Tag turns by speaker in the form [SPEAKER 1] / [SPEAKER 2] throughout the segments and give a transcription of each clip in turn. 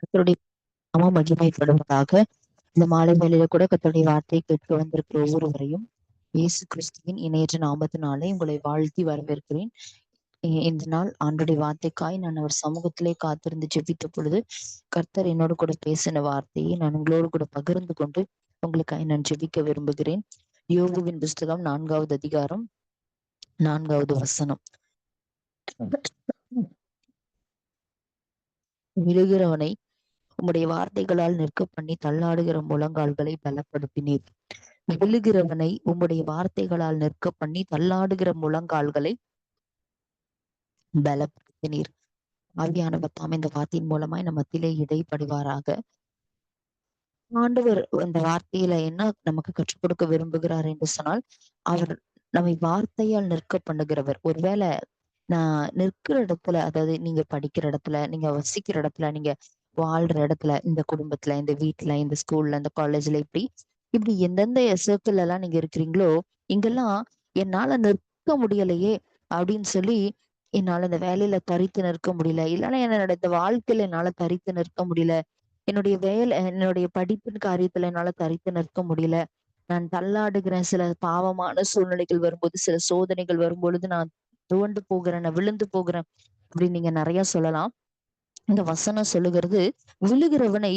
[SPEAKER 1] கர்த்தருடைய நாமம் மகிமைப்படுவதாக. இந்த மாலை வேளையில கூட கர்த்தருடைய வார்த்தையை கேட்க வந்திருக்கிற ஒவ்வொருவரையும் இயேசு கிறிஸ்துவின் இணையற்ற நாமத்தினாலே உங்களை வாழ்த்தி வரவேற்கிறேன். இந்த நாள் ஆண்டுடைய வார்த்தைக்காய் நான் அவர் சமூகத்திலே காத்திருந்து ஜெபித்த பொழுது கர்த்தர் என்னோடு கூட பேசின வார்த்தையை நான் உங்களோடு கூட பகிர்ந்து கொண்டு உங்களுக்காய் நான் ஜெபிக்க விரும்புகிறேன். யோபுவின் புஸ்தகம் 4வது அதிகாரம் 4வது வசனம். விழுகிறவனை உம்முடைய வார்த்தைகளால் நிற்க பண்ணி தள்ளாடுகிற முழங்கால்களை பலப்படுத்தினீர். விழுகிறவனை உம்முடைய வார்த்தைகளால் நிற்க பண்ணி தள்ளாடுகிற முழங்கால்களை பலப்படுத்தினீர். ஆவியானவர் தாம் இந்த வார்த்தையின் மூலமாய் நம்ம மத்தியிலே இடைப்படுவாராக. ஆண்டவர் அந்த வார்த்தையில என்ன நமக்கு கற்றுக் கொடுக்க விரும்புகிறார் என்று சொன்னால், அவர் நம்மை வார்த்தையால் நிற்க பண்ணுகிறவர். ஒருவேளை நான் நிற்கிற இடத்துல, அதாவது நீங்க படிக்கிற இடத்துல, நீங்க வசிக்கிற இடத்துல, நீங்க வாழ்ற இடத்துல, இந்த குடும்பத்துல, இந்த வீட்டுல, இந்த ஸ்கூல்ல, இந்த காலேஜ்ல, இப்படி எந்தெந்த சர்க்கிள் எல்லாம் நீங்க இருக்கிறீங்களோ, இங்கெல்லாம் என்னால நிற்க முடியலையே அப்படின்னு சொல்லி, என்னால இந்த வேலையில தரித்து நிற்க முடியல, இல்லைன்னா என்னோட இந்த வாழ்க்கையில என்னால தரித்து நிற்க முடியல, என்னுடைய வேலை, என்னுடைய படிப்பின் காரியத்துல என்னால தரித்து நிற்க முடியல, நான் தள்ளாடுகிறேன், சில பாவமான சூழ்நிலைகள் வரும்போது, சில சோதனைகள் வரும்பொழுது நான் துவண்டு போகிறேன், நான் விழுந்து போகிறேன் அப்படின்னு நீங்க நிறைய சொல்லலாம். இந்த வசனம் சொல்லுகிறது, விழுகிறவனை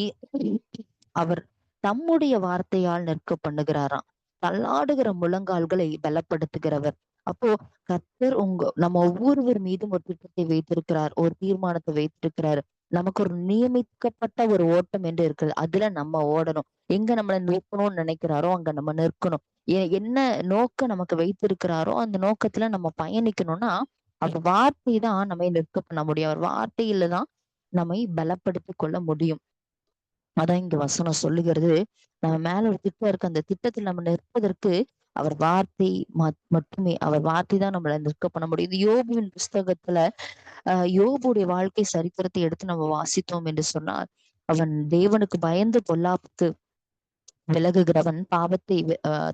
[SPEAKER 1] அவர் தம்முடைய வார்த்தையால் நிற்க பண்ணுகிறாராம். தள்ளாடுகிற முழங்கால்களை பலப்படுத்துகிறவர். அப்போ கர்த்தர் நம்ம ஒவ்வொருவர் மீதும் ஒரு திட்டத்தை வைத்திருக்கிறார், ஒரு தீர்மானத்தை வைத்திருக்கிறார். நமக்கு ஒரு நியமிக்கப்பட்ட ஒரு ஓட்டம் என்று இருக்குது. அதுல நம்ம ஓடணும். எங்க நம்மளை நிற்கணும்னு நினைக்கிறாரோ அங்க நம்ம நிற்கணும். என்ன நோக்கம் நமக்கு வைத்திருக்கிறாரோ அந்த நோக்கத்துல நம்ம பயணிக்கணும்னா, அவர் வார்த்தை தான் நம்மை நிற்க பண்ண முடியும். அவர் வார்த்தையில தான் நம்மை பலப்படுத்தி கொள்ள முடியும். அதான் இங்க வசனம் சொல்லுகிறது. நம்ம மேல ஒரு திட்டம் இருக்கு. அந்த திட்டத்தில் நம்ம நிற்பதற்கு அவர் வார்த்தை மட்டுமே, அவர் வார்த்தை தான் நம்மள நிற்க பண்ண முடியும். இது யோபுவின் புஸ்தகத்துல யோபுடைய வாழ்க்கை சரித்திரத்தை எடுத்து நம்ம வாசித்தோம் என்று சொன்னால், அவன் தேவனுக்கு பயந்து பொல்லாப்புக்கு விலகுகிறவன், பாவத்தை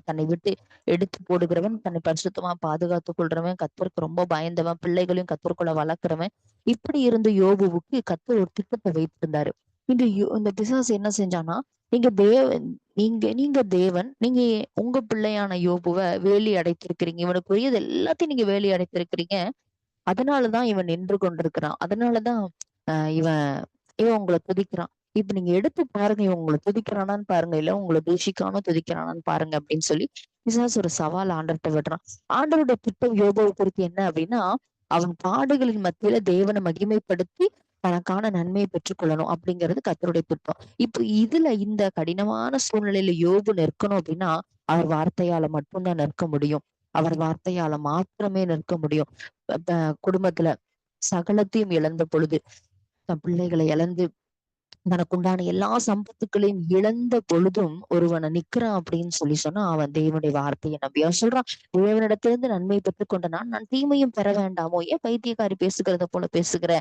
[SPEAKER 1] தன்னை விட்டு எடுத்து போடுகிறவன், தன்னை பரிசுத்தமா பாதுகாத்துக் கொள்றவன், கர்த்தருக்கு ரொம்ப பயந்தவன், பிள்ளைகளையும் கர்த்தருக்குள்ள வளர்க்கிறவன். இப்படி இருந்த யோபுவுக்கு கர்த்தர் ஒரு திட்டத்தை வைத்திருந்தாரு. இன்று இந்த பிசாசு என்ன செஞ்சானா, நீங்க தேவன், நீங்க தேவன், நீங்க உங்க பிள்ளையான யோபுவை வேலி அடைத்திருக்கிறீங்க, இவனுக்குரியது எல்லாத்தையும் நீங்க வேலி அடைத்திருக்கிறீங்க, அதனாலதான் இவன் நின்று கொண்டிருக்கிறான், அதனாலதான் இவன் இவன் உங்களை துதிக்கிறான். இப்ப நீங்க எடுத்து பாருங்க, இவன் உங்களை துதிக்கிறானான்னு பாருங்க, இல்ல உங்களை தூஷிக்கானோ துதிக்கிறானான்னு பாருங்க அப்படின்னு சொல்லி பிசாசு ஒரு சவால் ஆண்டவர்கிட்ட விடுறான். ஆண்டவருடைய திட்டம் யோபுவை குறித்து என்ன அப்படின்னா, அவன் பாடுகளின் மத்தியில தேவனை மகிமைப்படுத்தி தனக்கான நன்மையை பெற்றுக்கொள்ளணும் அப்படிங்கிறது கர்த்தருடைய திட்டம். இப்ப இதுல இந்த கடினமான சூழ்நிலையில யோபு நிற்கணும் அப்படின்னா, அவர் வார்த்தையால மட்டும்தான் நிற்க முடியும். அவர் வார்த்தையால மாத்திரமே நிற்க முடியும். குடும்பத்துல சகலத்தையும் இழந்த பொழுது, தன் பிள்ளைகளை இழந்து, தனக்குண்டான எல்லா சம்பத்துக்களையும் இழந்த பொழுதும் ஒருவனை நிக்கிறான் அப்படின்னு சொல்லி சொன்னா, அவன் தேவனுடைய வார்த்தையை நம்பியா சொல்றான். தேவனிடத்திலிருந்து நன்மை பெற்றுக்கொண்ட நான் தீமையும் பெற வேண்டாமோ, ஏன் பைத்தியக்காரி பேசுகிறத போல பேசுகிற,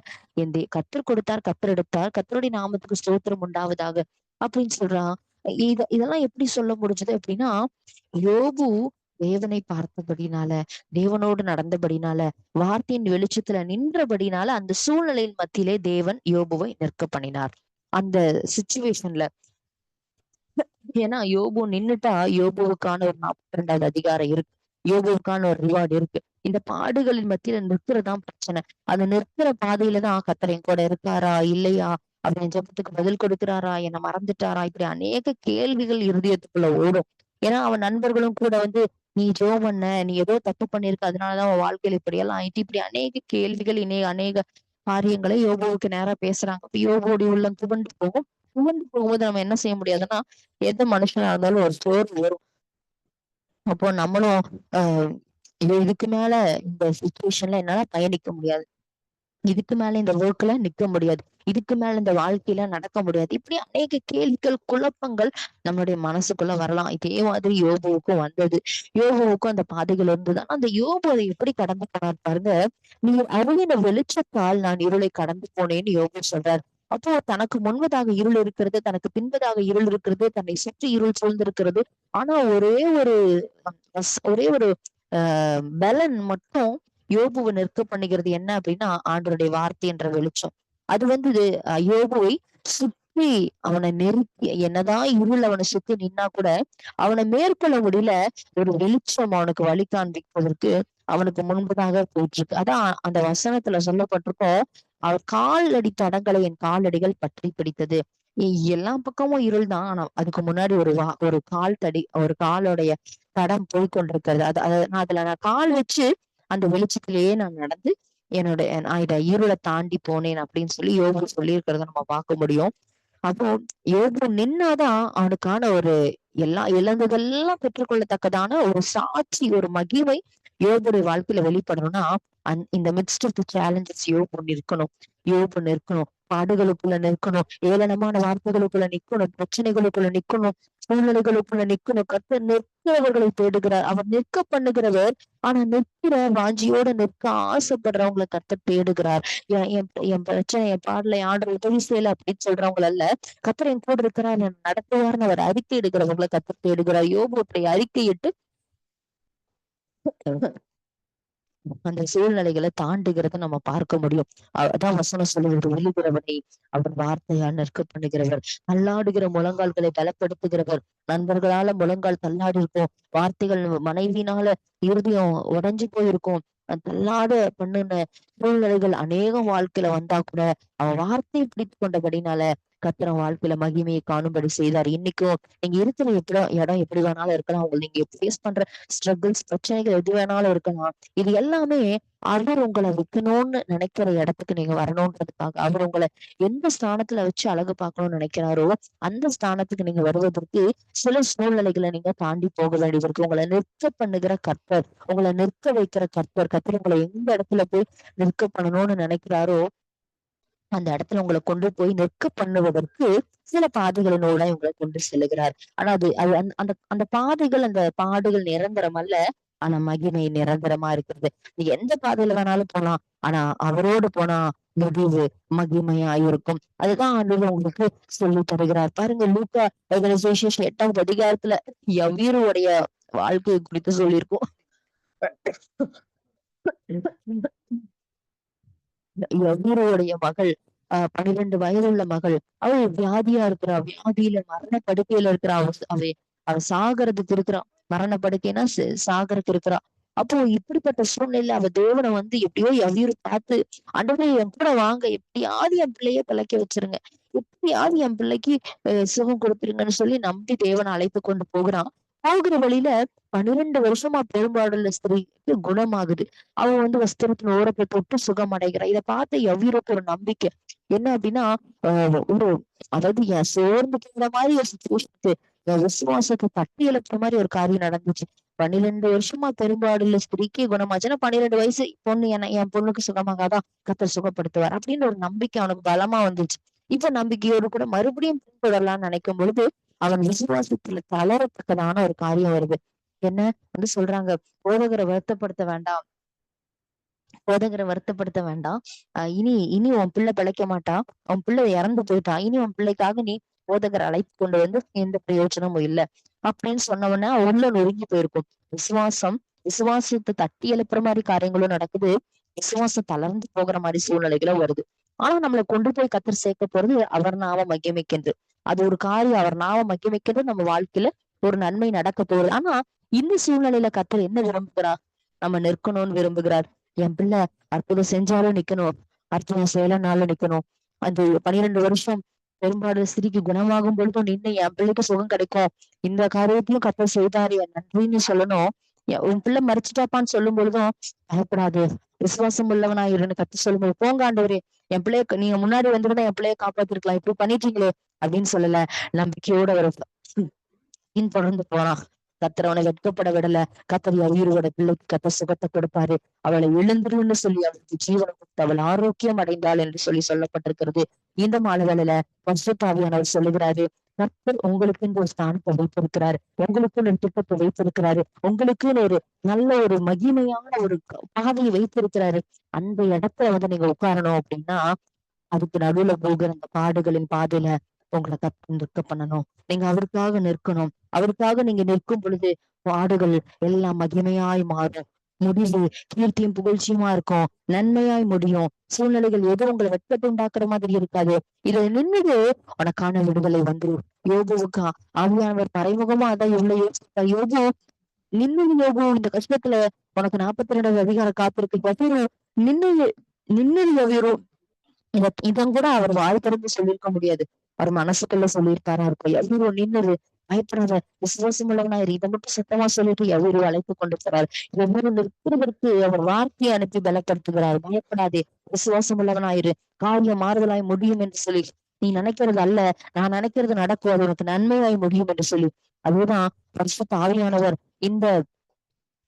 [SPEAKER 1] கர்த்தர் கொடுத்தார், கர்த்தர் எடுத்தார், கர்த்தருடைய நாமத்துக்கு ஸ்தோத்திரம் உண்டாவதாக அப்படின்னு சொல்றான். இதெல்லாம் எப்படி சொல்ல முடிஞ்சது அப்படின்னா, யோபு தேவனை பார்த்தபடினால, தேவனோடு நடந்தபடினால, வார்த்தையின் வெளிச்சத்துல நின்றபடினால, அந்த சூழ்நிலையின் மத்தியிலே தேவன் யோபுவை நிற்க பண்ணினார் அந்த சிச்சுவேஷன்ல. ஏன்னா யோபு நின்னுட்டா யோபுவுக்கான ஒரு 42வது அதிகாரம் இருக்கு, யோபுவுக்கான ஒரு ரிவார்டு இருக்கு. இந்த பாடுகளின் மத்தியில நிற்கிறதுதான் பிரச்சனை. அந்த நிற்கிற பாதையில தான் கர்த்தர் என் கூட இருக்காரா இல்லையா, அவர் என் ஜெபத்துக்கு பதில் கொடுக்கிறாரா, என்னை மறந்துட்டாரா, இப்படி அநேக கேள்விகள் இருதயத்துக்குள்ள ஓடும். ஏன்னா அவன் நண்பர்களும் கூட நீ ஜெபம் பண்ண, நீ ஏதோ தப்பு பண்ணிருக்க, அதனாலதான் உன் வாழ்க்கையில இப்படி எல்லாம் ஆயிட்டு, இப்படி அநேக கேள்விகள், அநேக காரியங்களை யோபுவுக்கு நேரா பேசுறாங்க. அப்ப யோபுடைய உள்ளம் துவண்டு போகும். துவண்டு போகும்போது நம்ம என்ன செய்ய முடியாதுன்னா, எந்த மனுஷனா இருந்தாலும் ஒரு சோர்வு வரும். அப்போ நம்மளும் ஆஹ் இதுக்கு மேல இந்த சுச்சுவேஷன்ல என்னால பயணிக்க முடியாது, இதுக்கு மேல இந்த ஒர்க்ல நிக்க முடியாது, இதுக்கு மேல இந்த வாழ்க்கையில நடக்க முடியாது, இப்படி அநேக கேள்விகள், குழப்பங்கள் நம்மளுடைய மனசுக்குள்ள வரலாம். இதே மாதிரி யோபுவுக்கும் வந்தது. யோபுவுக்கும் அந்த பாதைகள் இருந்தது. ஆனா அந்த யோபு அதை எப்படி கடந்து போனார் பாருங்க. நீ அறிவின வெளிச்சத்தால் நான் இருளை கடந்து போனேன்னு யோபு சொல்றார். அப்போ தனக்கு முன்பதாக இருள் இருக்கிறது, தனக்கு பின்பதாக இருள் இருக்கிறது, தன்னை சுற்றி இருள் சூழ்ந்திருக்கிறது. ஆனா ஒரே ஒரு பலன் மட்டும் யோபுவை நிற்க பண்ணுகிறது என்ன அப்படின்னா, ஆண்டவருடைய வார்த்தை என்ற வெளிச்சம். அது யோபுவை சுத்தி அவனை நெருக்கி என்னதான் இருள் அவனை சுத்தி நின்னா கூட அவனை மேற்கொள்ள முடியல. ஒரு வெளிச்சம் அவனுக்கு வழி காண்பிப்பதற்கு அவனுக்கு முன்பதாக போயிட்டு இருக்கு. அதான் அந்த வசனத்துல சொல்லப்பட்டிருக்கோம், அவர் காலடி தடங்களை என் காலடிகள் பற்றி பிடித்தது. எல்லா பக்கமும் இருள் தான். ஆனா அதுக்கு முன்னாடி ஒரு கால் தடி, ஒரு காலோடைய தடம் போய் கொண்டிருக்கிறது. நான் அதுல நான் கால் வச்சு அந்த வெளிச்சத்திலேயே நான் நடந்து நான் இத இருளை தாண்டி போனேன் அப்படின்னு சொல்லி யோபு சொல்லி இருக்கிறத நம்ம பார்க்க முடியும். அப்போ யோபு நின்னாதான் அவனுக்கான ஒரு இழந்ததெல்லாம் பெற்றுக்கொள்ளத்தக்கதான ஒரு சாட்சி, ஒரு மகிமை யோபுடைய வாழ்க்கையில வெளிப்படணும்னா இந்த மிட்ஸ்ட் ஆஃப் தி சேலஞ்சஸ் யோபு நிற்கணும். யோபு நிற்கணும், பாடுகளுக்குள்ள நிற்கணும், ஏளனமான வார்த்தைகளுக்குள்ள நிக்கணும், பிரச்சனைகளுக்குள்ள நிக்கணும், சூழ்நிலைகளுக்குள்ள நிக்கணும். கர்த்தர் நிற்கிறவர்களை தேடுகிறார், அவர் நிற்க பண்ணுகிறவர். ஆனா நிற்கிற வாஞ்சியோட நிற்க ஆசைப்படுறவங்களை கர்த்தர் தேடுகிறார். என் பிரச்சனை, என் பாடலை ஆண்டு உதவி செய்யல அப்படின்னு சொல்றவங்க அல்ல, கர்த்தர் என் கூட இருக்கிறார், நடத்துவார்னு அவர் அறிக்கை எடுக்கிறவங்களை கர்த்தர் தேடுகிறார். யோபு அப்படி அறிக்கையிட்டு அந்த சூழ்நிலைகளை தாண்டுகிறத நம்ம பார்க்க முடியும். அதான் வசனம் சொல்லுகிறது, விழுகிறவனை அவர் வார்த்தையால் நிற்க பண்ணுகிறவர், தள்ளாடுகிற முழங்கால்களை பலப்படுத்துகிறவர். நண்பர்களால முழங்கால் தள்ளாடி இருக்கும், வார்த்தைகள் மனைவினால இருதயம் உடைஞ்சு போயிருக்கும், தள்ளாட பண்ணுன சூழ்நிலைகள் அநேகம் வாழ்க்கையில வந்தா கூட அவன் வார்த்தையை பிடித்து கொண்டபடினால கர்த்தர் வாழ்க்கையில மகிமையை காணும்படி செய்தார். இன்னைக்கும் நீங்க இருக்கிற இடம் எப்படி வேணாலும் இருக்கலாம், உங்களை நீங்க ஃபேஸ் பண்ற ஸ்ட்ரகிள்ஸ், பிரச்சனைகள் எது வேணாலும் இருக்கலாம். இது எல்லாமே அவர் உங்களை வைக்கணும்னு நினைக்கிற இடத்துக்கு நீங்க வரணும்ன்றதுக்காக, அவர் உங்களை எந்த ஸ்தானத்துல வச்சு அழகு பார்க்கணும்னு நினைக்கிறாரோ அந்த ஸ்தானத்துக்கு நீங்க வருவதற்கு சில சூழ்நிலைகளை நீங்க தாண்டி போக வேண்டியது இருக்கு. உங்களை நிற்க பண்ணுகிற கர்த்தர், உங்களை நிற்க வைக்கிற கர்த்தர் உங்களை எந்த இடத்துல போய் நிற்க பண்ணணும்னு நினைக்கிறாரோ அந்த இடத்துல உங்களை கொண்டு போய் நிற்க பண்ணுவதற்கு சில பாதைகளினோட உங்களை கொண்டு செல்லுகிறார். ஆனா அது அது அந்த அந்த பாதைகள், அந்த பாடுகள் நிரந்தரம் அல்ல. ஆனா மகிமை நிரந்தரமா இருக்கிறது. நீ எந்த பாதையில வேணாலும் போலாம், ஆனா அவரோடு போனா முடிவு மகிமையா இருக்கும். அதுதான் ஆண்டவர் உங்களுக்கு சொல்லி தருகிறார். பாருங்க, லூக்கா 8வது அதிகாரத்துல யவீருடைய வாழ்க்கையை குறித்து சொல்லியிருக்கோம். யவீருடைய மகள் 12 வயதுள்ள மகள், அவள் வியாதியா இருக்கிறா, வியாதியில மரண படுக்கையில இருக்கிறா, அவ சாகறதுக்கு இருக்கிறா, மரண படுக்கைன்னா சாகறதுக்கு இருக்கிறா. அப்போ இப்படிப்பட்ட சூழ்நிலையில அவ தேவனை எப்படியோ யவீரு பார்த்து, ஆண்டவரே என் கூட வாங்க, எப்படியாவது என் பிள்ளைய பிழைக்க வச்சிருங்க, எப்படியாவது என் பிள்ளைக்கு சுகம் கொடுத்துருங்கன்னு சொல்லி நம்பி தேவனை அழைத்து கொண்டு போகிறான். போகிற வழியில 12 வருஷமா பெரும்பாடுள்ள ஸ்திரீக்கு குணமாகுது. அவ வஸ்திரத்தின் ஓரத்தை தொட்டு சுகம் அடைகிறா. இதை பார்த்து யவீருக்கு ஒரு நம்பிக்கை என்ன அப்படின்னா, ஒரு அதாவது என் சோர்ந்து போகிற மாதிரி ஒரு சுச்சுவேஷனுக்கு என் விசுவாசத்தை தட்டி எழுப்புற மாதிரி ஒரு காரியம் நடந்துச்சு. 12 வருஷமா பெரும்பாடுள்ள ஸ்திரீக்கு குணமாச்சுன்னா 12 வயசு பொண்ணு என் பொண்ணுக்கு சுகமாகாதா, கர்த்தர் சுகப்படுத்துவார் அப்படின்னு ஒரு நம்பிக்கை அவனுக்கு பலமா வந்துச்சு. இப்ப நம்பிக்கையோடு கூட மறுபடியும் பின்தொடரலாம்னு நினைக்கும் பொழுது அவன் விசுவாசத்துல தளரத்தக்கதான ஒரு காரியம் வருது. என்ன சொல்றாங்க, போதகரை வருத்தப்படுத்த வேண்டாம், போதகரை வருத்தப்படுத்த வேண்டாம். இனி இனி உன் பிள்ளை பிழைக்க மாட்டா, உன் பிள்ளை இறந்து போயிட்டா, இனி உன் பிள்ளைக்காக நீ போதகரை அழைத்து கொண்டு எந்த பிரயோஜனமும் இல்லை அப்படின்னு சொன்னவொடனே உள்ள நொறுங்கி போயிருக்கும். விசுவாசத்தை தட்டி எழுப்புற மாதிரி காரியங்களும் நடக்குது, விசுவாசம் தளர்ந்து போகிற மாதிரி சூழ்நிலைகளும் வருது. ஆனா நம்மளை கொண்டு போய் கர்த்தர் சேர்க்க போறது அவர் நாம மகிமைக்கின்று. அது ஒரு காரியம், அவர் நாம மகிமைக்கின்று நம்ம வாழ்க்கையில ஒரு நன்மை நடக்க போகுது. ஆனா இந்த சூழ்நிலையில கர்த்தர் என்ன விரும்புகிறார், நம்ம நிற்கணும்னு விரும்புகிறார். என் பிள்ளை அற்புதம் செஞ்சாலும் நிக்கணும், அற்புதம் செய்யலனாலும் நிக்கணும். அந்த 12 வருஷம் பெரும்பாடு ஸ்திரீக்கு குணமாகும் பொழுதும் நின்று என் பிள்ளைக்கு சுகம் கிடைக்கும், இந்த காரியத்தையும் கர்த்தர் செய்தாரு, நன்றின்னு சொல்லணும். உன் பிள்ளை மறைச்சிட்டாப்பான்னு சொல்லும் பொழுதும் பயப்படாது, விசுவாசம் உள்ளவனாயிருன்னு கர்த்தர் சொல்லும்போது, போங்க ஆண்டவரே, என் பிள்ளைய நீங்க முன்னாடி வந்திருந்தா என் பிள்ளைய காப்பாத்திருக்கலாம், இப்படி பண்ணிட்டீங்களே அப்படின்னு சொல்லல, நம்பிக்கையோட ஒரு தொடர்ந்து போறான். கர்த்தர் அவனை வெட்கப்பட விடல. கர்த்தர் யவீரோட பிள்ளைக்கு கர்த்தர் சுகத்தை கொடுப்பாரு, அவளை எழுந்துருன்னு சொல்லி அவளுக்கு ஜீவனை கொடுத்து அவள் ஆரோக்கியம் அடைந்தாள் என்று சொல்லி சொல்லப்பட்டிருக்கிறது. இந்த மாலைகளில பரிசுத்த ஆவியானவர் சொல்லுகிறாரு, கர்த்தர் உங்களுக்குன்னு ஒரு ஸ்தானத்தை வைத்திருக்கிறாரு, உங்களுக்குன்னு ஒரு திட்டத்தை வைத்திருக்கிறாரு, உங்களுக்குன்னு ஒரு நல்ல ஒரு மகிமையான ஒரு பாதையை வைத்திருக்கிறாரு. அந்த இடத்துல நீங்க உட்காரணும் அப்படின்னா அதுக்கு நடுவுல போகிற அந்த பாடுகளின் பாதையில உங்களை நிற்க பண்ணணும். நீங்க அவருக்காக நிற்கணும். அவருக்காக நீங்க நிற்கும் பொழுது பாடுகள் எல்லாம் மகிமையாய் மாறும். முடிவு கீர்த்தியும் புகழ்ச்சியுமா இருக்கும், நன்மையாய் முடியும். சூழ்நிலைகள் எதுவும் உங்களை வெட்கத்தை உண்டாக்குற மாதிரி இருக்காது. இதை நின்னுட்டு உனக்கான விடுதலை வந்துரும். யோபுவுக்கா ஆவியானவர் மறைமுகமா அதான் எவ்வளவு யோசித்தார். யோபு நின்னு யோபு இந்த கஷ்டத்துல உனக்கு 42வது அதிகாரம் காத்திருக்கு பத்திர நின்னு நின்னு யோகிரும். இதன் கூட அவர் வாய் திறந்து சொல்லியிருக்க முடியாது. அவர் மனசுக்குள்ள சொல்லியிருக்காரா இருக்கும். எவ்வளவு நின்னது பயப்படாத, விசுவாசம் உள்ளவனாயிரு. இதை மட்டும் சத்தமா சொல்லிட்டு எவ்வளவு அழைத்து கொண்டு போறாரு. எவ்வளவு நிற்கிறதற்கு அவர் வார்த்தையை அனுப்பி பலப்படுத்துகிறார். பயப்படாதே, விசுவாசம் உள்ளவனாயிரு, காரியம் மாறுதலாய் முடியும் என்று சொல்லி. நீ நினைக்கிறது அல்ல, நான் நினைக்கிறது நடக்கும், அது உனக்கு நன்மையாய் முடியும் என்று சொல்லி. அதுதான் பரிசுத்த ஆவியானவர் இந்த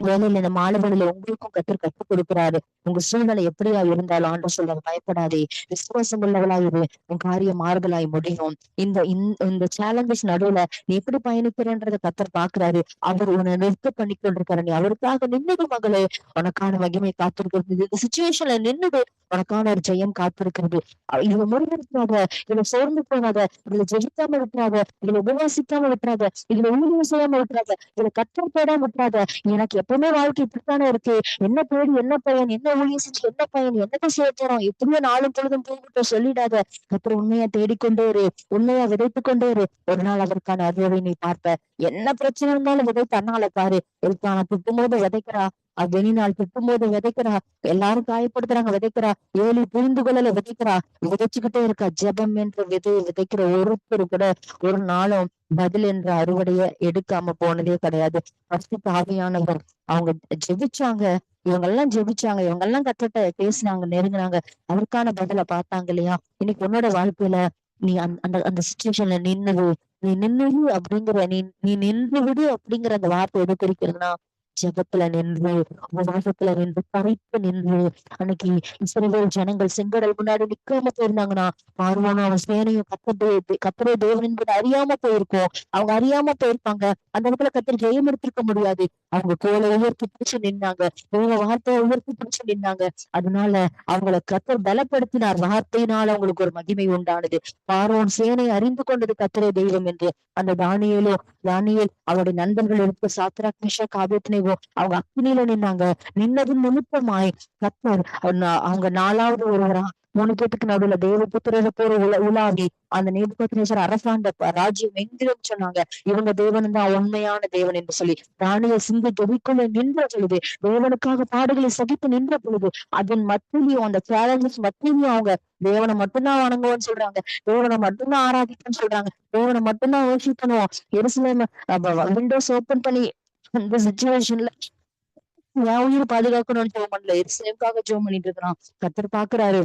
[SPEAKER 1] வேலையில இந்த மாணவர்களை உங்களுக்கும் கற்றுக் கொடுக்கிறாரு. உங்க சூழ்நிலை எப்படியா இருந்தாலும் ஆண்டு சொல்ல பயப்படாதே, விசுவாசம் உள்ளவளாயிரு, உன் காரியம் மாறுதலாய் முடியும். இந்த சேலஞ்சஸ் நடுவுல நீ எப்படி பயணிக்கிறன்றத கத்தர் பாக்குறாரு. அவர் உன்னை நிறுத்த பண்ணி கொண்டிருக்காரு. நீ அவருக்காக நின்னுடு மகளே, உனக்கான மகிமை காத்திருக்கிறது. இந்த சுச்சுவேஷன்ல நின்னுடு, உனக்கான ஒரு ஜெயம் காத்திருக்கிறது. இதுல முருகெடுக்காத, இதுல சோர்ந்து போகாத, இதுல ஜெயிக்காம விட்டுறாத, இதுல உபவாசிக்காம விட்டுறாத, இதுல ஊழியம் செய்யாம விட்டுறாத, இதுல கத்தர் தேடாம விட்டுறாத. எனக்கு எப்பவுமே வாழ்க்கை இப்படித்தானே இருக்கு, என்ன தேடி என்ன பயன், என்ன ஊழியம் செஞ்சு என்ன பயன், என்னத்தை செய்ய போறோம், எப்படியோ நாளும் பொழுதும் போய்கிட்ட சொல்லிடாத. கத்தர் உண்மையா தேடிக்கொண்டே இரு, உண்மையா விதைத்து கொண்டே இரு. ஒரு நாள் அதற்கான அறுவடை நீ பார்ப்ப. என்ன பிரச்சனை இருந்தாலும் விதை தன்னால பாரு. எதுக்கான திட்டும் போது விதைக்கிறா, வெளிநாள் திட்டும் போது விதைக்கிறா, எல்லாரும் காயப்படுத்துறாங்க விதைக்கிறா, ஏழு புரிந்து கொள்ளல விதைக்கிறா, விதைச்சுக்கிட்டே இருக்கா. ஜெபம் என்ற விதையை விதைக்கிற ஒருத்தர் கூட ஒரு நாளும் பதில் என்ற அறுவடைய எடுக்காம போனதே கிடையாது. பரிசுத்த ஆவியானவர் அவங்க ஜெபிச்சாங்க, இவங்க எல்லாம் ஜெபிச்சாங்க, இவங்க எல்லாம் கத்திட்ட பேசினாங்க, நெருங்கினாங்க, அதற்கான பதில பார்த்தாங்க இல்லையா? இன்னைக்கு உன்னோட வாழ்க்கையில நீ அந்த அந்த சுச்சுவேஷன்ல நின்னுது, நீ நின்னுது அப்படிங்கிற நீ நின்று விடு அப்படிங்கிற அந்த வார்த்தை எது குறிக்கிறதுனா, ஜெபத்துல நின்று, உபவாசத்துல நின்று, தரித்து நின்று. அன்னைக்கு இஸ்ரவேல் ஜனங்கள் செங்கடல் முன்னாடி நிக்காம போயிருந்தாங்கன்னா, பார்வோனும் அவன் சேனையும் கத்தரே தேவன் என்பது அறியாம போயிருக்கோம். அவங்க அறியாம போயிருப்பாங்க. அந்த இடத்துல கத்தர் ஜெயம் எடுத்திருக்க முடியாது. அவங்க கோலை உயர்த்தி பிடிச்சு நின்னாங்க, தேவ வார்த்தையை உயர்த்தி பிடிச்சு நின்னாங்க. அதனால அவங்களை கத்தர் பலப்படுத்தினார். வார்த்தையினால் அவங்களுக்கு ஒரு மகிமை உண்டானது. பார்வோன் சேனை அறிந்து கொண்டது கத்தரே தெய்வம் என்று. அந்த தானியேல் அவருடைய நண்பர்கள் எடுத்து சாத்ராக் மேஷாக் ஆபேத்நேகோ அவங்க அக்னியில நின்னாங்க. நின்னதின் நிமித்தமாய் கத்தர் அவங்க 4வது ஒருவரா 3 பேத்துக்கு நடுவுல தேவபுத்திரரை போற உலாவி அந்த நேபுகாத்நேசர் அரசாண்ட ராஜ்யம் எங்கிலும் சொன்னாங்க, இவங்க தேவன் தான் உண்மையான தேவன் என்று சொல்லி. தானியேல் சிங்க ஜெபிக்குள்ள நின்ற பொழுது, தேவனுக்காக பாடுகளை சகித்து நின்ற பொழுது, அதன் மத்தியிலையும் அந்த சேலஞ்சஸ் மத்தியிலையும் அவங்க தேவனை மட்டும்தான் வணங்குவோம்னு சொல்றாங்க, தேவனை மட்டும்தான் ஆராதிக்கணும்னு சொல்றாங்க, தேவனை மட்டும்தான் யோசிக்கணும். எருசலேம் விண்டோஸ் ஓபன் பண்ணி அந்த சிச்சுவேஷன்ல என் உயிர் பாதுகாக்கணும்னு ஜெபம் பண்ணல, எருசலேமுக்காக ஜெபம் பண்ணிட்டு இருக்கிறான். கத்தர் பாக்குறாரு,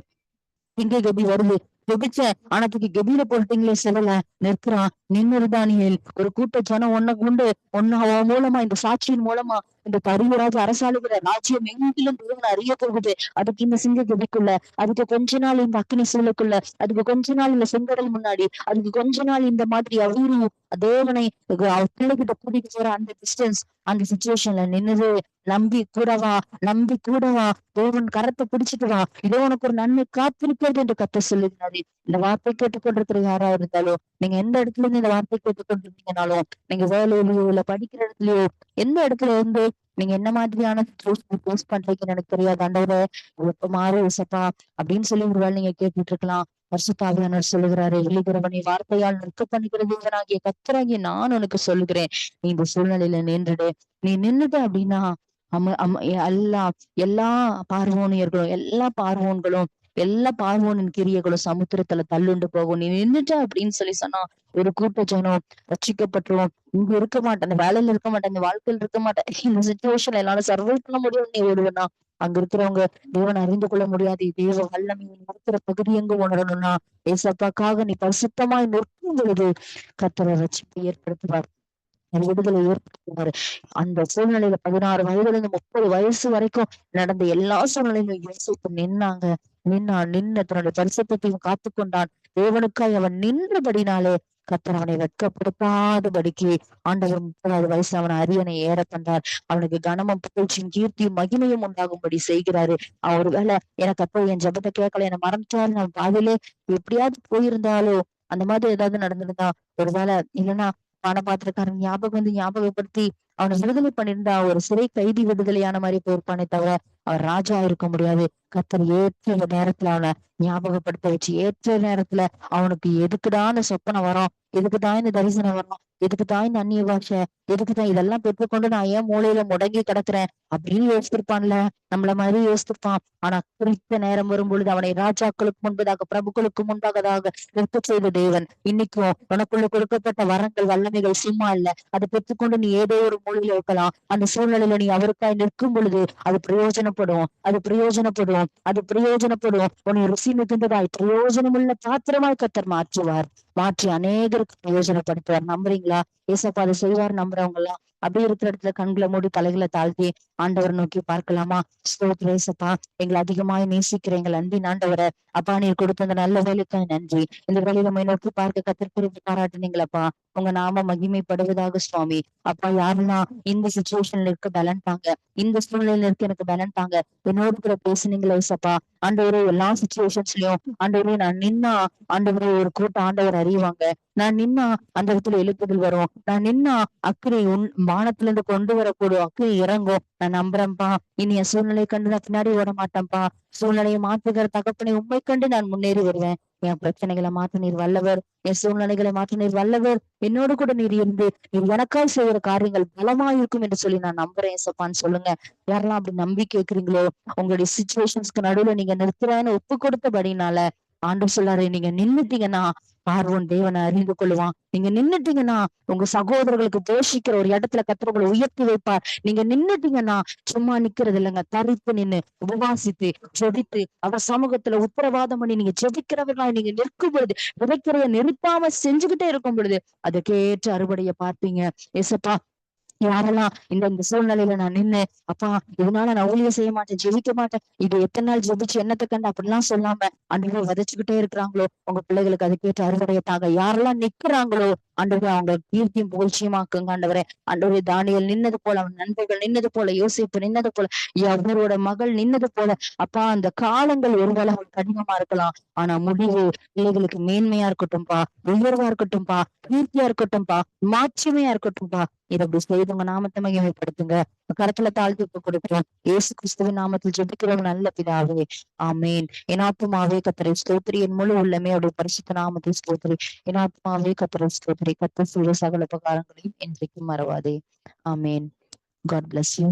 [SPEAKER 1] எங்க கெபி வருது, ஜெபிச்சேன் ஆனா தூக்கி கெபியில போட்டீங்களே சொல்லல. நிற்கிறான், நின்று தானியேல். ஒரு கூட்ட ஜனம் ஒன்ன கொண்டு மூலமா, இந்த சாட்சியின் மூலமா இந்த பரிவராஜ அரசாளுகிற ராஜ்யம் எங்கிலும் தேவன் அறிய போகுது. அதுக்கு இந்த சிங்க கெபிக்குள்ள, அதுக்கு கொஞ்ச நாள் இந்த அக்னி சூழலுக்குள்ள, அதுக்கு கொஞ்ச நாள் இந்த செங்கடல் முன்னாடி, அதுக்கு கொஞ்ச நாள் இந்த மாதிரி அவரு தேவனை பிள்ளைகிட்ட கூட்டிட்டு போற அந்த டிஸ்டன்ஸ், அந்த சுச்சுவேஷன்ல நின்னுது. நம்பி கூடவா, தேவன் கரத்தை பிடிச்சிட்டு வா, இதோ உனக்கு ஒரு நன்மை காத்திருக்கிறது என்று கத்த சொல்லுகிறாரு. இந்த வார்த்தை கேட்டுக்கொண்டிருக்கிற யாரா இருந்தாலும், நீங்க எந்த இடத்துல இருந்து இந்த வார்த்தை கேட்டுக்கொண்டிருந்தீங்கனாலும், நீங்க வேலையிலயோ இல்ல படிக்கிற இடத்துலயோ, எந்த இடத்துல இருந்து நீங்க என்ன மாதிரியான போஸ்ட் பண்றீங்கன்னு எனக்கு தெரியாது. ஆண்டவரே எப்ப மாறு இசப்பா அப்படின்னு சொல்லி ஒருவேளை நீங்க கேட்டுட்டு இருக்கலாம். பரிசுத்தாவியானவர் சொல்லுகிறாரு, எழுதுகிறவனை வார்த்தையால் நிற்க பண்ணுகிறவனாகிய கத்தராகிய நான் உனக்கு சொல்லுகிறேன், நீ இந்த சூழ்நிலையில நின்றுடு. நீ நின்றுட்ட அப்படின்னா எல்லா எல்லா பார்வோனியர்களும், எல்லா பார்வோனின் கிரியைகளும் சமுத்திரத்துல தள்ளுண்டு போகும். நீ நின்னுட்ட அப்படின்னு சொல்லி சொன்னா ஒரு கூட்ட ஜனம் ரட்சிக்கப்பட்டுரும். இங்க இருக்க மாட்டேன், அந்த வேலையில இருக்க மாட்டேன், இந்த வாழ்க்கையில இருக்க மாட்டேன், இந்த சுச்சுவேஷன்ல என்னால சர்வை பண்ண முடியும் நீ ஓடுவேன்னா, அங்க இருக்கிறவங்க தேவன் அறிந்து கொள்ள முடியாது. தேவ வல்லமை இருக்கிற பகுதி எங்க உணரணும்னா, ஏசப்பாக்காக நீ பரிசுத்தமாய் நிற்கும் பொழுது கர்த்தர் ரட்சிப்பை ஏற்படுத்துவார், விடுதலை ஏற்படுத்துவாரு. அந்த சூழ்நிலையில 16 வயதுல இருந்து 30 வயசு வரைக்கும் நடந்த எல்லா சூழ்நிலையிலும் யோசிப்பு நின்று தன்னுடைய பரிசுத்தையும் காத்து கொண்டான். தேவனுக்காய் அவன் நின்றபடினாலே கர்த்தர் அவனை வெட்கப்படுத்தாதபடிக்கு ஆண்டவர் 30வது வயசுல அவனை அரியணை ஏற தந்தார். அவனுக்கு கனமும் புகழ்ச்சியும் கீர்த்தியும் மகிமையும் உண்டாகும்படி செய்கிறாரு. அவர் வேலை எனக்கு அப்போ என் ஜபத்தை கேட்கல, என்னை மறந்துட்டாரு, நான் பாதியிலே எப்படியாவது போயிருந்தாலோ அந்த மாதிரி ஏதாவது நடந்திருந்தா, ஒருவேளை இல்லைன்னா பானபாத்திரக்காரன் ஞாபகப்படுத்தி அவனை விடுதலை பண்ணியிருந்தா ஒரு சிறை கைதி விடுதலையான மாதிரி போயிருப்பானே தவிர அவர் ராஜா இருக்க முடியாது. கர்த்தர் ஏற்ற நேரத்துல அவனை ஞாபகப்படுத்த வச்சு, ஏற்ற நேரத்துல அவனுக்கு எதுக்குதான் இந்த சொப்பனை வரும், எதுக்குதான் இந்த தரிசனம் வரும், எதுக்குதான் இந்த அந்நிய பாஷை, எதுக்குதான் இதெல்லாம் பெற்றுக்கொண்டு நான் ஏன் மூலையில முடங்கி கிடக்குறேன் அப்படின்னு யோசிச்சிருப்பான்ல. நம்மள மாதிரி யோசிச்சிருப்பான். ஆனா குறித்த நேரம் வரும் பொழுது அவனை ராஜாக்களுக்கு முன்பதாக, பிரபுக்களுக்கு முன்பதாக நிற்க செய்த தேவன் இன்னைக்கும் உனக்குள்ள கொடுக்கப்பட்ட வரங்கள் வல்லமைகள் சும்மா இல்ல. அதை பெற்றுக்கொண்டு நீ ஏதோ ஒரு மூலையில இருக்கலாம். அந்த சூழ்நிலையில நீ அவருக்காய் நிற்கும் பொழுது அது பிரயோஜனப்படும், அது பிரயோஜனப்படும், அது பிரயோஜனப்படும். உன்னை ருசி மிகுந்ததாய் பிரயோஜனமுள்ள பாத்திரமாய் கர்த்தர் மாற்றுவார். மாற்றி அநேகருக்கு பிரயோஜனப்படுத்துவார். நம்புறீங்களா? ஏசப்பா அதை செய்வார். நம்புறவங்க எல்லாம் அப்படியே இருக்கிற இடத்துல கண்களை மூடி தலைகளை தாழ்த்தி ஆண்டவர் நோக்கி பார்க்கலாமா? ஸ்தோத்திரம் ஏசப்பா, எங்களை அதிகமாய் நேசிக்கிற எங்கள் அன்பின் ஆண்டவரை, அப்பா நீர் கொடுத்த அந்த நல்ல வேலைக்காக நன்றி. இந்த வேலையை நம்ம நோக்கி பார்க்க கத்திற்கு பாராட்டுனீங்களப்பா. உங்க நாம மகிமைப்படுவதாக சுவாமி. அப்பா யாரெல்லாம் இந்த சுச்சுவேஷன்ல இருக்க பலன் தாங்க, இந்த சூழ்நிலையில இருக்க எனக்கு பலன் தாங்க, என்னோடு கூட பேசுனீங்களே ஏசப்பா. ஆண்டவரே எல்லா சுச்சுவேஷன்ஸ்லயும் ஆண்டவரே நான் நின்னா ஆண்டவரே ஒரு கூட்டம் ஆண்டவர் அறிவாங்க. நான் நின்னா அந்த இடத்துல எழுப்புதல் வரும். நான் நின்னா அக்கினி வானத்துல இருந்து கொண்டு வரக்கூடும், அக்கினி இறங்கும். நான் நம்புறேன்ப்பா. இனி என் சூழ்நிலையை கண்டு நான் பின்னாடி ஓட மாட்டேன்ப்பா. சூழ்நிலையை மாற்றுகிற தகப்பனை உண்மை கண்டு நான் முன்னேறி வருவேன். என் பிரச்சனைகளை மாற்ற நீர் வல்லவர், என் சூழ்நிலைகளை மாற்ற நீர் வல்லவர். என்னோடு கூட நீர் இருந்து நீர் எனக்காய் செய்கிற காரியங்கள் பலமா இருக்கும் என்று சொல்லி நான் நம்புறேன் ஏசப்பான்னு சொல்லுங்க. யாரெல்லாம் அப்படி நம்பி கேட்கிறீங்களோ, உங்களுடைய சிச்சுவேஷன்ஸ்க்கு நடுவுல நீங்க நிறுத்துறேன்னு ஒப்பு கொடுத்தபடினால ஆண்டவர் சொல்லாரு, நீங்க நின்னுட்டீங்கன்னா பார்வோன் தேவனை அறிந்து கொள்ளுவான். நீங்க நின்னுட்டீங்கன்னா உங்க சகோதரர்களுக்கு தோஷிக்கிற ஒரு இடத்துல கர்த்தர் உங்களை உயர்த்தி வைப்பார். நீங்க நின்னுட்டீங்கன்னா சும்மா நிக்கிறது இல்லைங்க, தரித்து நின்னு உபவாசித்து ஜெபித்து அவர் சமூகத்துல உத்தரவாதம் பண்ணி நீங்க ஜெபிக்கிறவர்களா நீங்க நிற்கும் பொழுது, விதைக்கிறத நிறுத்தாம செஞ்சுக்கிட்டே இருக்கும் பொழுது அதுக்கேற்ற அறுவடையை பார்ப்பீங்க. ஏசப்பா யாரெல்லாம் இந்த சூழ்நிலையில நான் நின்னு அப்பா இதனால நான் ஊழியம் செய்ய மாட்டேன், ஜெபிக்க மாட்டேன், இது எத்தனை நாள் ஜெபிச்சு என்னத்தை கண்டு அப்படிலாம் சொல்லாம ஆண்டவரே விதைச்சுக்கிட்டே இருக்கிறாங்களோ, உங்க பிள்ளைகளுக்கு அதுக்கேற்ற அறுவடையத்தாக. யாரெல்லாம் நிக்கிறாங்களோ ஆண்டவரே அவங்க கீர்த்தியும் புகழ்ச்சியுமாக்குங்க ஆண்டவரே. ஆண்டவரே தானியேல் நின்னது போல, அவன் நண்பர்கள் நின்னது போல, யோசிப்பு நின்னது போல, அவரோட மகள் நின்னது போல, அப்பா அந்த காலங்கள் ஒருவேளை கடினமா இருக்கலாம், ஆனா முடிவு பிள்ளைகளுக்கு மேன்மையா இருக்கட்டும்பா, உயர்வா இருக்கட்டும்பா, கீர்த்தியா இருக்கட்டும்பா, மாட்சிமையா இருக்கட்டும்பா. இதை அப்படி செய்து உங்க நாமத்தை மகிமைப்படுத்துங்க. கரத்துல தாழ்த்தி ஒப்பு கொடுக்கிறோம். இயேசு கிறிஸ்துவின் நாமத்தில் ஜெபிக்கிறோம் நல்ல பிதாவே, ஆமேன். என் ஆத்துமாவே கர்த்தரை ஸ்தோத்திரி, என் முழு உள்ளமே அவருடைய பரிசுத்த நாமத்தை ஸ்தோத்திரி. என் ஆத்துமாவே கர்த்தரை ஸ்தோத்திரி, கர்த்தர் செய்த சகல உபகாரங்களையும் என்றைக்கும் மறவாதே. ஆமேன். God bless you.